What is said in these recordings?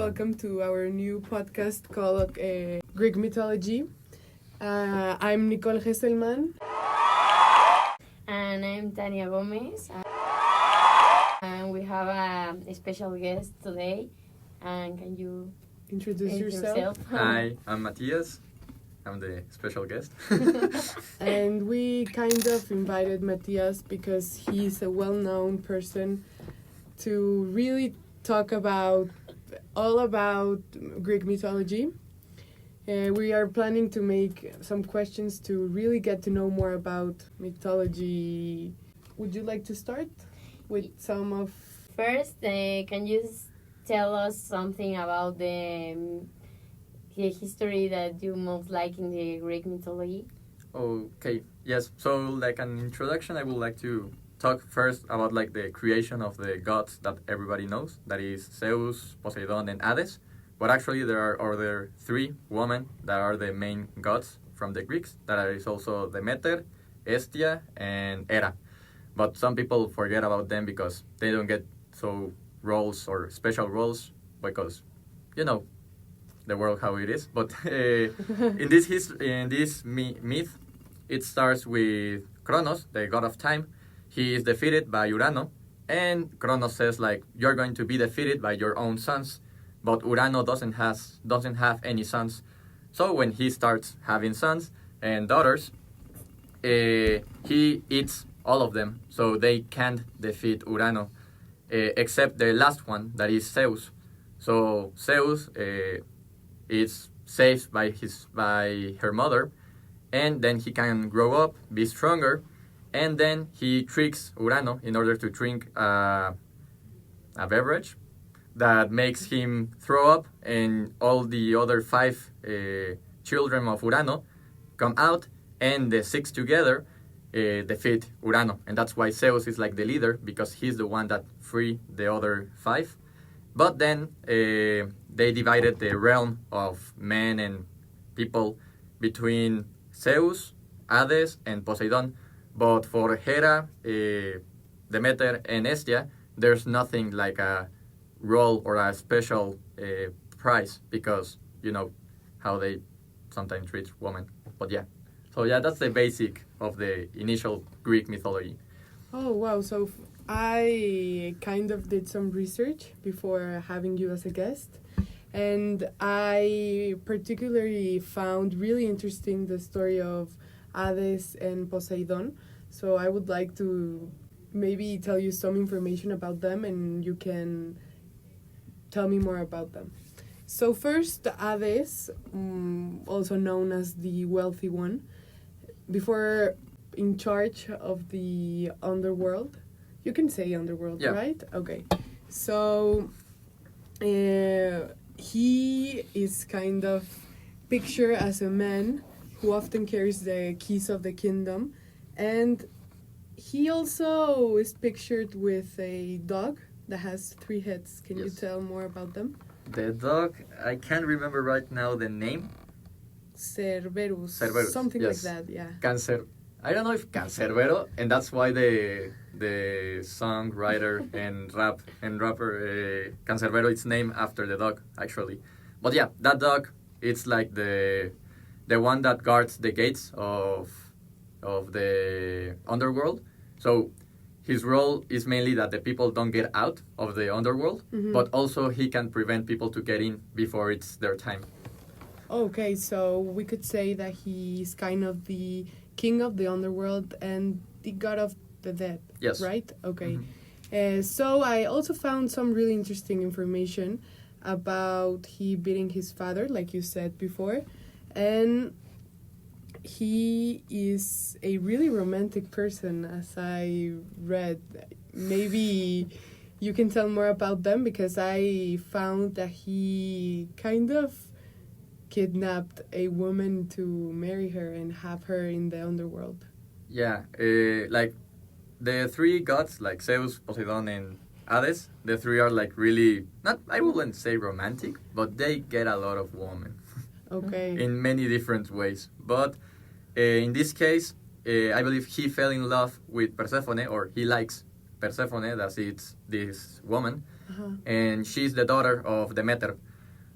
welcome to our new podcast called Greek Mythology. I'm Nicole Hesselman. And I'm Tania Gomez. And we have a special guest today. And can you Introduce yourself? Hi, I'm Matias. I'm the special guest. And we kind of invited Matias because he's a well-known person to really talk about all about Greek mythology. We are planning to make some questions to really get to know more about mythology. Would you like to start with some of... First, can you tell us something about the history that you most like in the Greek mythology? Okay, yes. So, like an introduction, I would like to talk first about like the creation of the gods that everybody knows. That is Zeus, Poseidon, and Hades. But actually, there are other three women that are the main gods from the Greeks. That is also Demeter, Hestia, and Hera. But some people forget about them because they don't get so roles or special roles because, you know, the world how it is. But in this myth, it starts with Kronos, the god of time. He is defeated by Urano, and Kronos says like, you're going to be defeated by your own sons. But Urano doesn't have any sons. So when he starts having sons and daughters, he eats all of them. So they can't defeat Urano, except the last one, that is Zeus. So Zeus is saved by her mother, and then he can grow up, be stronger, and then he tricks Urano in order to drink a beverage that makes him throw up, and all the other five children of Urano come out, and the six together defeat Urano. And that's why Zeus is like the leader, because he's the one that freed the other five. But then they divided the realm of men and people between Zeus, Hades, and Poseidon. But for Hera, Demeter, and Hestia, there's nothing like a role or a special prize, because you know how they sometimes treat women. But yeah, so yeah, that's the basic of the initial Greek mythology. Oh, wow. So I kind of did some research before having you as a guest. And I particularly found really interesting the story of Hades and Poseidon. So I would like to maybe tell you some information about them, and you can tell me more about them. So first, Hades, also known as the wealthy one, before in charge of the underworld. You can say underworld, yeah. Right? Okay. So he is kind of pictured as a man who often carries the keys of the kingdom, and he also is pictured with a dog that has 3 heads. Can you tell more about them? The dog, I can't remember right now the name. Cerberus. Something yes. like that, yeah. I don't know if Cancerbero, and that's why the songwriter and rapper Cancerbero is named after the dog, actually. But yeah, that dog, it's like the one that guards the gates of the underworld. So his role is mainly that the people don't get out of the underworld, but also he can prevent people to get in before it's their time. Okay, so we could say that he's kind of the king of the underworld and the god of the dead. Yes. Right? Okay. So I also found some really interesting information about he beating his father, like you said before. And he is a really romantic person, as I read. Maybe you can tell more about them, because I found that he kind of kidnapped a woman to marry her and have her in the underworld. Yeah, like the 3 gods, like Zeus, Poseidon, and Hades, the 3 are like really, not, I wouldn't say romantic, but they get a lot of women. Okay. In many different ways. But in this case, I believe he fell in love with Persephone, or he likes Persephone, that's it's this woman, and she's the daughter of Demeter.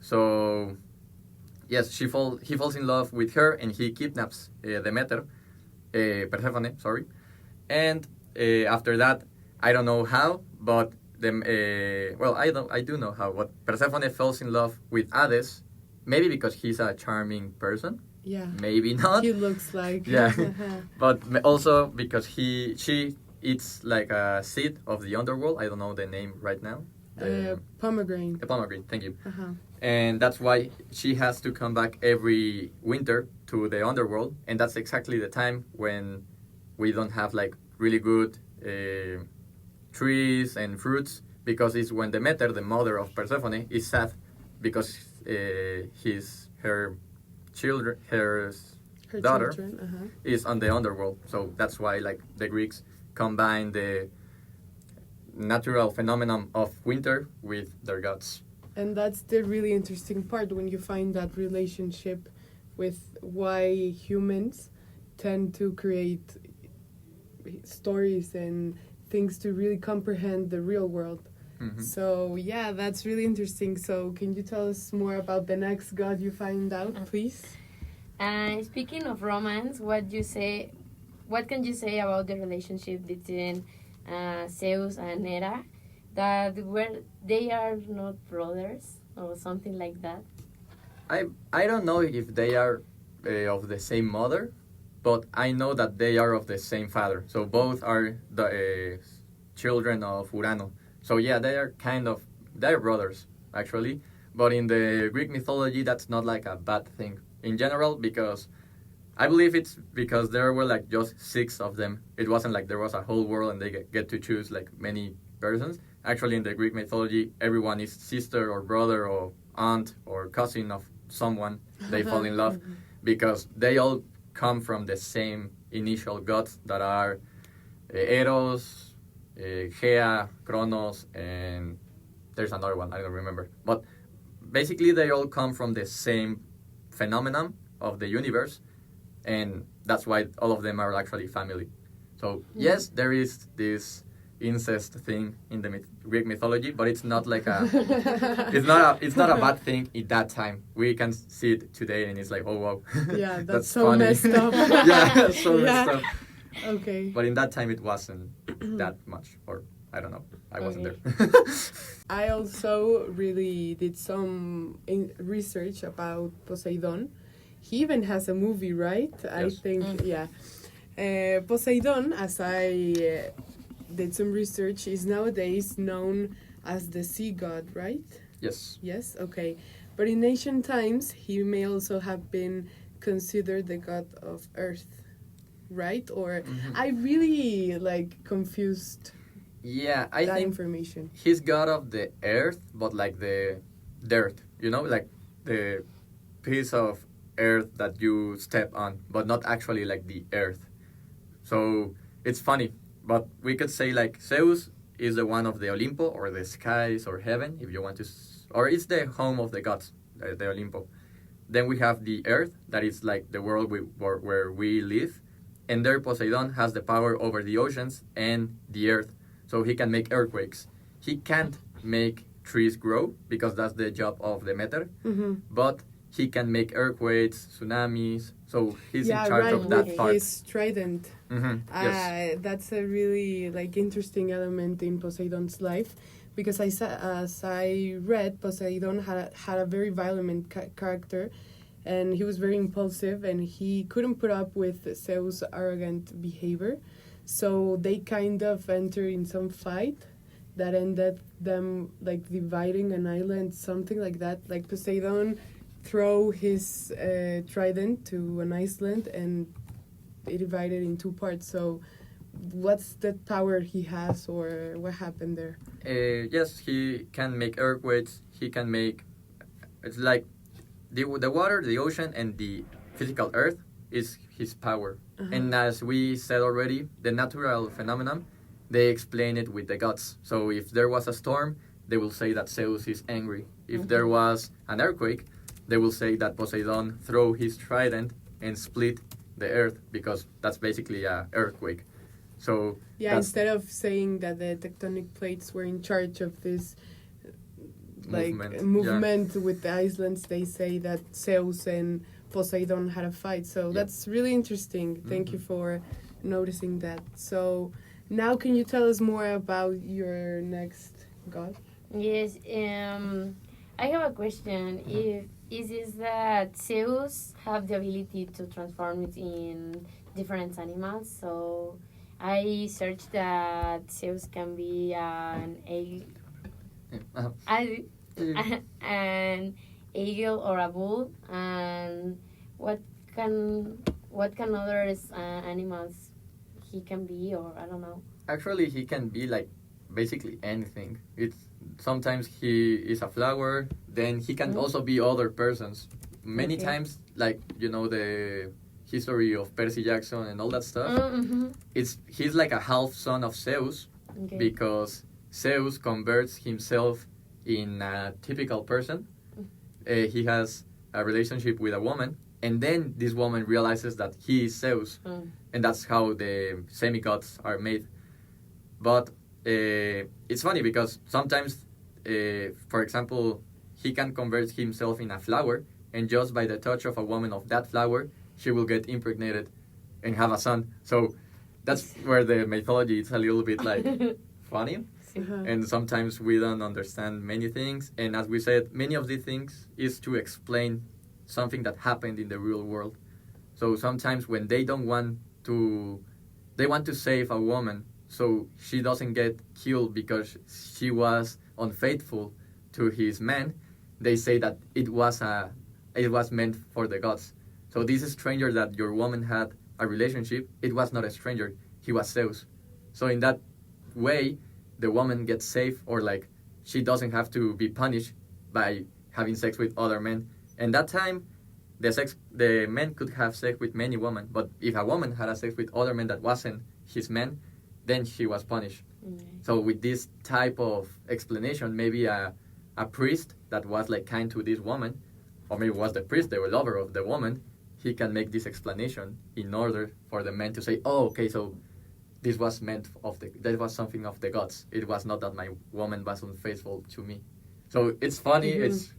So yes, he falls in love with her, and he kidnaps Demeter, Persephone, sorry. And after that, I don't know how, but I do know how. But Persephone falls in love with Hades, maybe because he's a charming person. Yeah. Maybe not. He looks like. Yeah, but also because she eats like a seed of the underworld. I don't know the name right now. Pomegranate. The pomegranate. Thank you. Uh-huh. And that's why she has to come back every winter to the underworld, and that's exactly the time when we don't have like really good trees and fruits, because it's when Demeter, the mother of Persephone, is sad because her daughter children, is on the underworld. So that's why like the Greeks combine the natural phenomenon of winter with their gods. And that's the really interesting part, when you find that relationship with why humans tend to create stories and things to really comprehend the real world. Mm-hmm. So yeah, that's really interesting. So can you tell us more about the next god you find out, please? Speaking of romance, what can you say about the relationship between Zeus and Hera? That they are not brothers or something like that. I don't know if they are of the same mother, but I know that they are of the same father. So both are the children of Urano. So yeah, they're brothers actually. But in the Greek mythology, that's not like a bad thing in general, because I believe it's because there were like just 6 of them. It wasn't like there was a whole world and they get to choose like many persons. Actually, in the Greek mythology, everyone is sister or brother or aunt or cousin of someone. They fall in love because they all come from the same initial gods that are Eros, Gea, Kronos, and there's another one, I don't remember. But basically, they all come from the same phenomenon of the universe, and that's why all of them are actually family. So yes, there is this incest thing in the Greek mythology, but it's not like it's not a bad thing at that time. We can see it today, and it's like, oh wow, Yeah, that's so funny. messed up. Yeah, so messed up. Okay. But in that time, it wasn't that much, or I don't know. I wasn't there. I also really did some research about Poseidon. He even has a movie, right? Yes. I think, yeah. Poseidon, as I did some research, is nowadays known as the sea god, right? Yes. Yes, okay. But in ancient times, he may also have been considered the god of earth, right? Or I really confused I that think information. he's god of the earth, but like the dirt, like the piece of earth that you step on, but not actually like the earth. So it's funny, but we could say like Zeus is the one of the Olimpo, or the skies, or heaven, if you want to, or it's the home of the gods, the Olimpo. Then we have the earth, that is like the world where we live, and there Poseidon has the power over the oceans and the earth, so he can make earthquakes. He can't make trees grow, because that's the job of Demeter, but he can make earthquakes, tsunamis, so he's in charge of that part. His trident. Yes. That's a really interesting element in Poseidon's life, because as I read, Poseidon had a very violent character, and he was very impulsive, and he couldn't put up with Zeus' arrogant behavior, so they kind of entered in some fight that ended them dividing an island, something like that. Like Poseidon throw his trident to an island, and it divided in 2 parts. So what's the power he has, or what happened there? Yes, he can make earthquakes. He can make, it's like the water, the ocean, and the physical earth is his power. And as we said already, the natural phenomenon, they explain it with the gods. So if there was a storm, they will say that Zeus is angry. If there was an earthquake, they will say that Poseidon threw his trident and split the earth, because that's basically an earthquake. So instead of saying that the tectonic plates were in charge of this movement with the islands. They say that Zeus and Poseidon had a fight. So that's really interesting. Thank you for noticing that. So now can you tell us more about your next god? Yes, I have a question. If is it that Zeus have the ability to transform it in different animals? So I searched that Zeus can be an an eagle or a bull, and what can others animals he can be, or I don't know. Actually, he can be like basically anything. It's sometimes he is a flower. Then he can also be other persons. Many times, like the history of Percy Jackson and all that stuff. He's like a half son of Zeus because Zeus converts himself in a typical person. He has a relationship with a woman, and then this woman realizes that he is Zeus, and that's how the semi-gods are made. But it's funny because sometimes, for example, he can convert himself in a flower, and just by the touch of a woman of that flower, she will get impregnated and have a son. So that's where the mythology is a little bit like funny. And sometimes we don't understand many things. And as we said, many of these things is to explain something that happened in the real world. So sometimes when they want to save a woman so she doesn't get killed because she was unfaithful to his man, they say that it was meant for the gods. So this stranger that your woman had a relationship, it was not a stranger, he was Zeus. So in that way, the woman gets safe, or like she doesn't have to be punished by having sex with other men. And that time, the men could have sex with many women, but if a woman had a sex with other men that wasn't his man, then she was punished. So with this type of explanation, maybe a priest that was like kind to this woman, or maybe was the priest, the lover of the woman, he can make this explanation in order for the men to say, oh, okay, so this was that was something of the gods. It was not that my woman was unfaithful to me. So it's funny, it's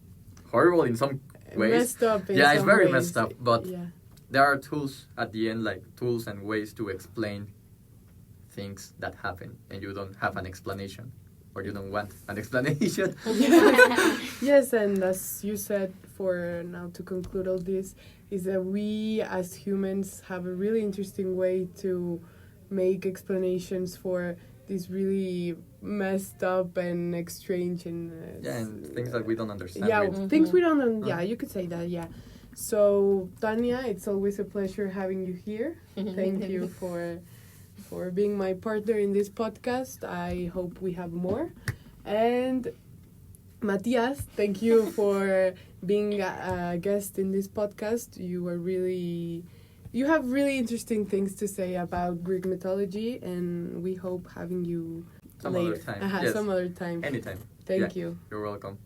horrible in some ways. Messed up in it's some very ways. messed up, but there are tools at the end, like tools and ways to explain things that happen, and you don't have an explanation, or you don't want an explanation. Yes, and as you said, for now to conclude all this, is that we as humans have a really interesting way to make explanations for these really messed up and strange and and things that we don't understand. Things we don't you could say that. So Tania, it's always a pleasure having you here. Thank you for being my partner in this podcast. I hope we have more. And Matias, thank you for being a guest in this podcast. You have really interesting things to say about Greek mythology, and we hope having you some later. Other time. Yes. Some other time. Anytime. Thank you. You're welcome.